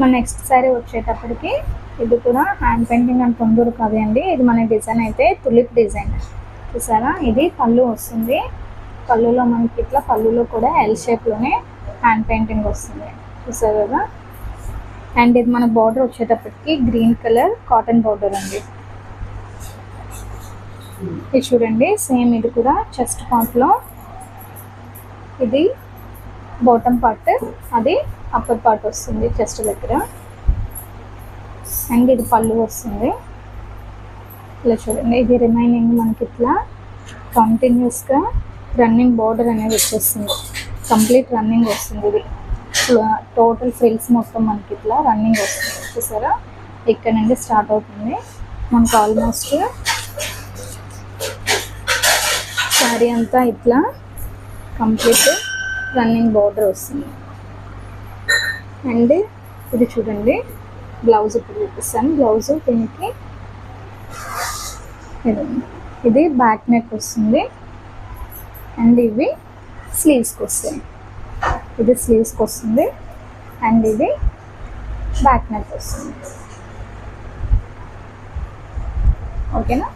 మన నెక్స్ట్ శారీ వచ్చేటప్పటికి ఇది కూడా హ్యాండ్ పెయింటింగ్ అండ్ తొందూరు కవి అండి. ఇది మన డిజైన్ అయితే తులిప్ డిజైన్ చూసారా. ఇది పళ్ళు వస్తుంది. పళ్ళులో మనకి ఇట్లా పళ్ళులో కూడా ఎల్ షేప్లోనే హ్యాండ్ పెయింటింగ్ వస్తుంది చూసారు కదా. అండ్ ఇది మన బార్డర్ వచ్చేటప్పటికి గ్రీన్ కలర్ కాటన్ బార్డర్ అండి. ఇది చూడండి సేమ్ ఇది కూడా చెస్ట్ పార్ట్లో ఇది బాటమ్ పార్ట్, అది అప్పర్ పార్ట్ వస్తుంది చెస్ట్ దగ్గర. అండ్ ఇది పళ్ళు వస్తుంది. ఇలా చూడండి ఇది రిమైనింగ్ మనకి ఇట్లా కంటిన్యూస్గా రన్నింగ్ బార్డర్ అనేది వచ్చేస్తుంది. కంప్లీట్ రన్నింగ్ వస్తుంది. ఇది టోటల్ ఫ్రిల్స్ మొత్తం మనకి ఇట్లా రన్నింగ్ వస్తుంది చూసారా. ఇక్కడ నుండి స్టార్ట్ అవుతుంది మనకు ఆల్మోస్ట్ శారీ అంతా ఇట్లా కంప్లీట్ రన్నింగ్ బార్డర్ వస్తుంది. అండ్ ఇది చూడండి బ్లౌజ్ ఇప్పుడు చూపిస్తాను. బ్లౌజ్ దీనికి ఇది బ్యాక్ నెక్ వస్తుంది. అండ్ ఇవి స్లీవ్స్కి వస్తాయి. ఇది స్లీవ్స్కి వస్తుంది. అండ్ ఇది బ్యాక్ నెక్ వస్తుంది. ఓకేనా.